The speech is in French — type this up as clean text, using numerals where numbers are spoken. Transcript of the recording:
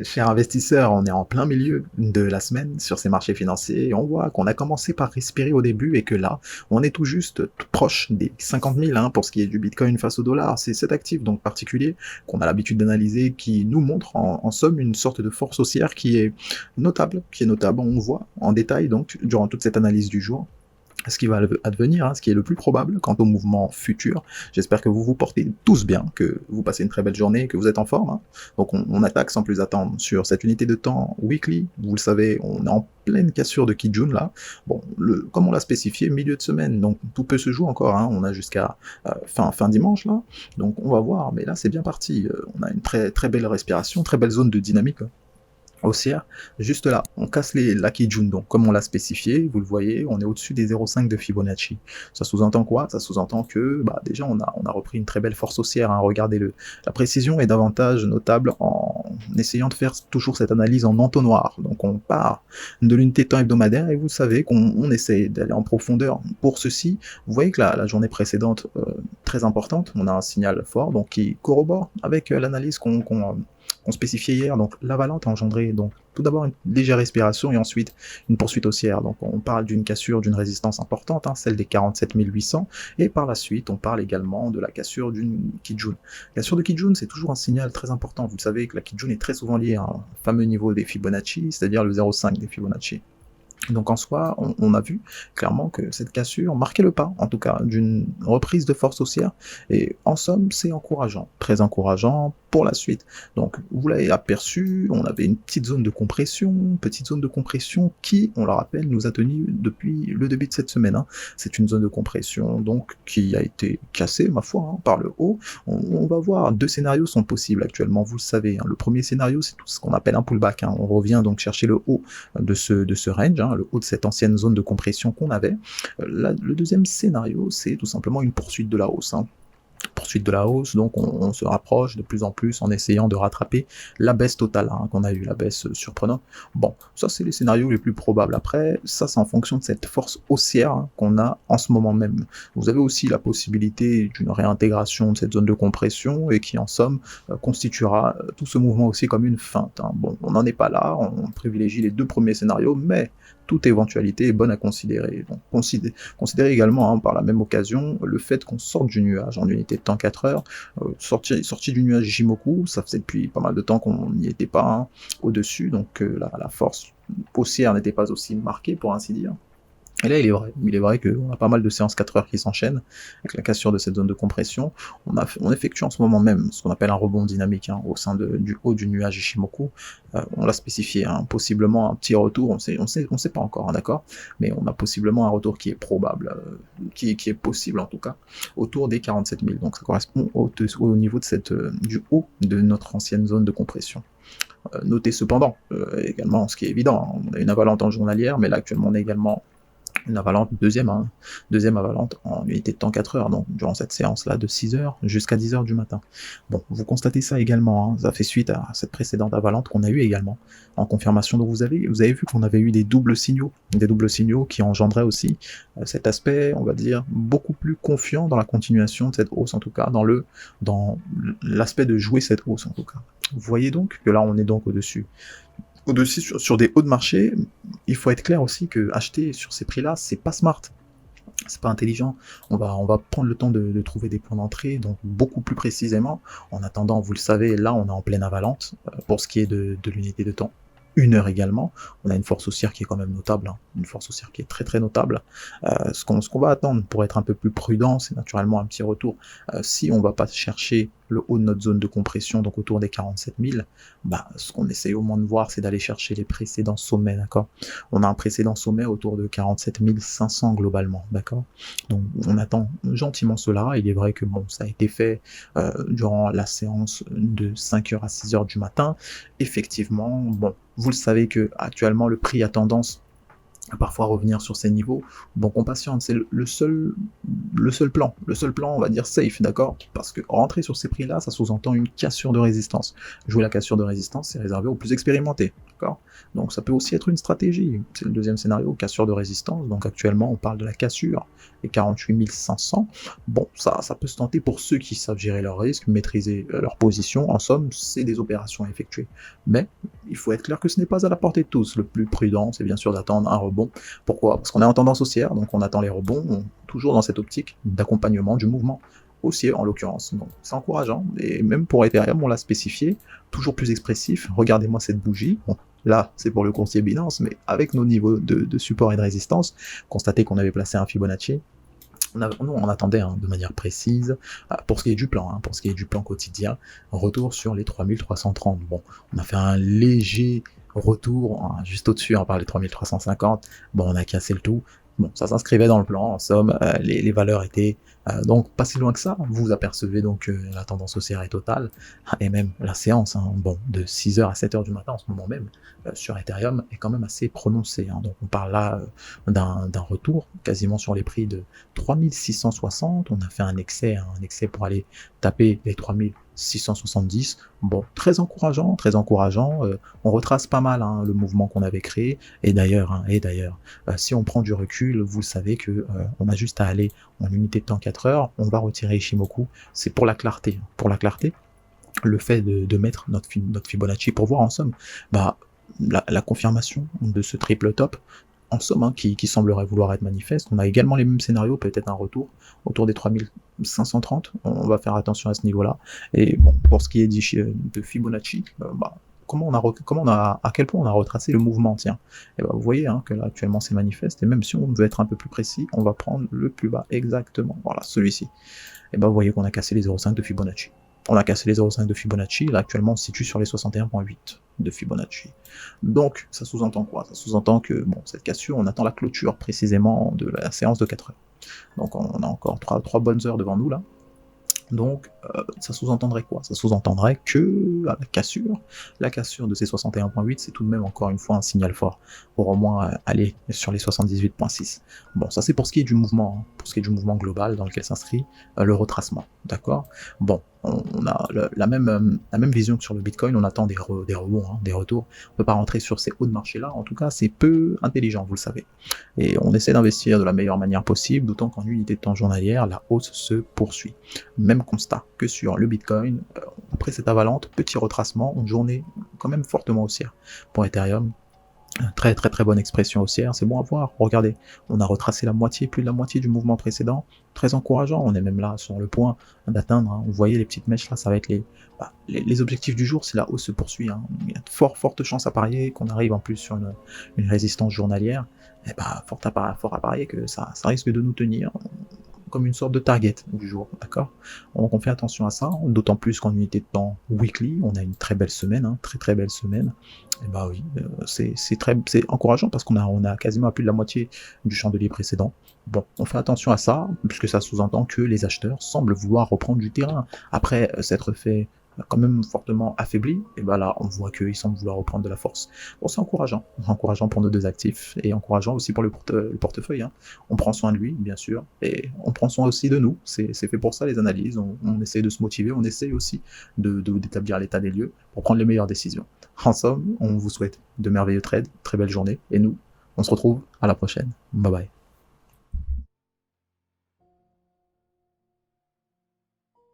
Chers investisseurs, on est en plein milieu de la semaine sur ces marchés financiers et on voit qu'on a commencé par respirer au début et que là, on est tout juste tout proche des 50 000 pour ce qui est du Bitcoin face au dollar. C'est cet actif donc particulier qu'on a l'habitude d'analyser qui nous montre en somme une sorte de force haussière qui est notable. On voit en détail donc durant toute cette analyse du jour ce qui va advenir, ce qui est le plus probable quant au mouvement futur. J'espère que vous vous portez tous bien, que vous passez une très belle journée, que vous êtes en forme. Donc on attaque sans plus attendre sur cette unité de temps weekly. Vous le savez, on est en pleine cassure de Kijun là. Bon, comme on l'a spécifié, milieu de semaine, donc tout peut se jouer encore. On a jusqu'à fin dimanche là. Donc on va voir, mais là c'est bien parti. On a une très très belle respiration, très belle zone de dynamique haussière, juste là, on casse la Kijun, donc comme on l'a spécifié, vous le voyez, on est au-dessus des 0,5 de Fibonacci. Ça sous-entend quoi? Ça sous-entend que déjà on a repris une très belle force haussière, regardez-le. La précision est davantage notable en essayant de faire toujours cette analyse en entonnoir. Donc on part de l'unité de temps hebdomadaire et vous savez qu'on essaie d'aller en profondeur. Pour ceci, vous voyez que la journée précédente, très importante, on a un signal fort donc qui corrobore avec l'analyse qu'on spécifiait hier. Donc l'avalante a engendré donc tout d'abord une légère respiration et ensuite une poursuite haussière. Donc on parle d'une cassure d'une résistance importante, celle des 47 800, et par la suite on parle également de la cassure d'une Kijun. La cassure de Kijun, c'est toujours un signal très important. Vous savez que la Kijun est très souvent liée à un fameux niveau des Fibonacci, c'est-à-dire le 0,5 des Fibonacci. Donc en soi, on a vu clairement que cette cassure marquait le pas, en tout cas, d'une reprise de force haussière. Et en somme, c'est encourageant, très encourageant pour la suite. Donc vous l'avez aperçu, on avait une petite zone de compression qui, on le rappelle, nous a tenu depuis le début de cette semaine. C'est une zone de compression donc qui a été cassée, ma foi, par le haut. On va voir, deux scénarios sont possibles actuellement, vous le savez. Le premier scénario, c'est tout ce qu'on appelle un pullback. On revient donc chercher le haut de ce range, le haut de cette ancienne zone de compression qu'on avait. Le deuxième scénario, c'est tout simplement une poursuite de la hausse. Poursuite de la hausse, donc on se rapproche de plus en plus en essayant de rattraper la baisse totale qu'on a eu, la baisse surprenante. Bon, ça c'est les scénarios les plus probables. Après, ça c'est en fonction de cette force haussière qu'on a en ce moment même. Vous avez aussi la possibilité d'une réintégration de cette zone de compression et qui en somme constituera tout ce mouvement aussi comme une feinte. Bon, on n'en est pas là, on privilégie les deux premiers scénarios, mais toute éventualité est bonne à considérer. Donc considérez également par la même occasion le fait qu'on sorte du nuage en unité de temps 4 heures, sorti du nuage Jimoku, ça faisait depuis pas mal de temps qu'on n'y était pas au-dessus, donc la force haussière n'était pas aussi marquée pour ainsi dire. Et là, il est vrai qu'on a pas mal de séances 4 heures qui s'enchaînent, avec la cassure de cette zone de compression. On effectue en ce moment même ce qu'on appelle un rebond dynamique au sein du haut du nuage Ishimoku. On l'a spécifié, possiblement un petit retour, on sait pas encore, d'accord, mais on a possiblement un retour qui est probable, qui est possible en tout cas, autour des 47 000. Donc ça correspond au niveau de du haut de notre ancienne zone de compression. Notez cependant, également, ce qui est évident, on a une avalante en journalière, mais là actuellement on a également une avalante, deuxième avalante en unité de temps 4 heures, donc durant cette séance-là de 6 heures jusqu'à 10 heures du matin. Bon, vous constatez ça également, ça fait suite à cette précédente avalante qu'on a eu également, en confirmation. Donc vous avez vu qu'on avait eu des doubles signaux qui engendraient aussi cet aspect, on va dire, beaucoup plus confiant dans la continuation de cette hausse, en tout cas, dans l'aspect de jouer cette hausse, en tout cas. Vous voyez donc que là, on est donc au-dessus sur des hauts de marché. Il faut être clair aussi que acheter sur ces prix-là, c'est pas smart, c'est pas intelligent. On va prendre le temps de trouver des points d'entrée, donc beaucoup plus précisément. En attendant, vous le savez, là on est en pleine avalante. Pour ce qui est de l'unité de temps 1 heure également, on a une force haussière qui est quand même notable, une force haussière qui est très très notable. Ce qu'on va attendre pour être un peu plus prudent, c'est naturellement un petit retour. Si on va pas chercher le haut de notre zone de compression, donc autour des 47 000, ce qu'on essaye au moins de voir, c'est d'aller chercher les précédents sommets, d'accord. On a un précédent sommet autour de 47 500 globalement, d'accord. Donc on attend gentiment cela. Il est vrai que bon, ça a été fait durant la séance de 5h à 6h du matin. Effectivement, bon, vous le savez que actuellement le prix a tendance parfois revenir sur ces niveaux. Donc on patiente, c'est le seul plan, on va dire safe, d'accord? Parce que rentrer sur ces prix-là, ça sous-entend une cassure de résistance. Jouer la cassure de résistance, c'est réservé aux plus expérimentés, d'accord? Donc ça peut aussi être une stratégie. C'est le deuxième scénario, cassure de résistance. Donc actuellement, on parle de la cassure, les 48 500. Bon, ça peut se tenter pour ceux qui savent gérer leurs risques, maîtriser leur position. En somme, c'est des opérations à effectuer. Mais il faut être clair que ce n'est pas à la portée de tous. Le plus prudent, c'est bien sûr d'attendre un rebond. Pourquoi? Parce qu'on est en tendance haussière, donc on attend les rebonds, toujours dans cette optique d'accompagnement du mouvement haussier en l'occurrence. Donc c'est encourageant, et même pour Ethereum, on l'a spécifié, toujours plus expressif. Regardez-moi cette bougie. Bon, là, c'est pour le courtier Binance, mais avec nos niveaux de support et de résistance, constatez qu'on avait placé un Fibonacci. Nous, on attendait de manière précise, pour ce qui est du plan, pour ce qui est du plan quotidien, un retour sur les 3330. Bon, on a fait un léger retour, juste au-dessus, par les 3350. Bon, on a cassé le tout. Bon, ça s'inscrivait dans le plan, en somme, les valeurs étaient donc pas si loin que ça. Vous apercevez donc la tendance haussière est totale, et même la séance, bon, de 6h à 7h du matin en ce moment même, sur Ethereum, est quand même assez prononcée. Donc on parle là d'un retour quasiment sur les prix de 3660. On a fait un excès pour aller taper les 3670. Bon, très encourageant, très encourageant. On retrace pas mal le mouvement qu'on avait créé. Et d'ailleurs, si on prend du recul, vous savez que on a juste à aller en unité de temps 4 heures. On va retirer Ishimoku. C'est pour la clarté. Pour la clarté, le fait de mettre notre Fibonacci pour voir en somme, la confirmation de ce triple top, en somme, qui semblerait vouloir être manifeste. On a également les mêmes scénarios, peut-être un retour autour des 3530. On va faire attention à ce niveau-là. Et bon, pour ce qui est de Fibonacci, à quel point on a retracé le mouvement, tiens. Et vous voyez que là, actuellement, c'est manifeste. Et même si on veut être un peu plus précis, on va prendre le plus bas exactement. Voilà, celui-ci. Et vous voyez qu'on a cassé les 0,5 de Fibonacci. On a cassé les 0,5 de Fibonacci, là actuellement on se situe sur les 61,8 de Fibonacci. Donc ça sous-entend quoi? Ça sous-entend que cette cassure, on attend la clôture précisément de la séance de 4 heures. Donc on a encore 3 bonnes heures devant nous là. Donc ça sous-entendrait quoi? Ça sous-entendrait que la cassure de ces 61,8, c'est tout de même encore une fois un signal fort pour au moins aller sur les 78,6. Bon, ça c'est pour ce qui est du mouvement, pour ce qui est du mouvement global dans lequel s'inscrit le retracement, d'accord? Bon, on a la même vision que sur le Bitcoin, on attend des rebonds, des retours. On peut pas rentrer sur ces hauts de marché là, en tout cas c'est peu intelligent, vous le savez. Et on essaie d'investir de la meilleure manière possible, d'autant qu'en unité de temps journalière, la hausse se poursuit. Même constat que sur le Bitcoin, après cette avalante, petit retracement, une journée quand même fortement haussière. Pour Ethereum, très très très bonne expression haussière, c'est bon à voir. Regardez, on a retracé plus de la moitié du mouvement précédent, très encourageant. On est même là sur le point d'atteindre, vous voyez les petites mèches là, ça va être les objectifs du jour si la hausse se poursuit. Il y a de fortes chances à parier qu'on arrive en plus sur une résistance journalière. Et fort à parier que ça risque de nous tenir comme une sorte de target du jour, d'accord? Donc on fait attention à ça, d'autant plus qu'en unité de temps weekly, on a une très belle semaine, très très belle semaine. Et oui, c'est encourageant parce qu'on a quasiment à plus de la moitié du chandelier précédent. Bon, on fait attention à ça, puisque ça sous-entend que les acheteurs semblent vouloir reprendre du terrain. Après s'être fait quand même fortement affaibli, et là on voit qu'ils semblent vouloir reprendre de la force. Bon, c'est encourageant pour nos deux actifs, et encourageant aussi pour le portefeuille. On prend soin de lui, bien sûr, et on prend soin aussi de nous, c'est fait pour ça les analyses, on essaie de se motiver, on essaie aussi d'établir l'état des lieux pour prendre les meilleures décisions. En somme, on vous souhaite de merveilleux trades, très belle journée, et nous, on se retrouve à la prochaine. Bye bye.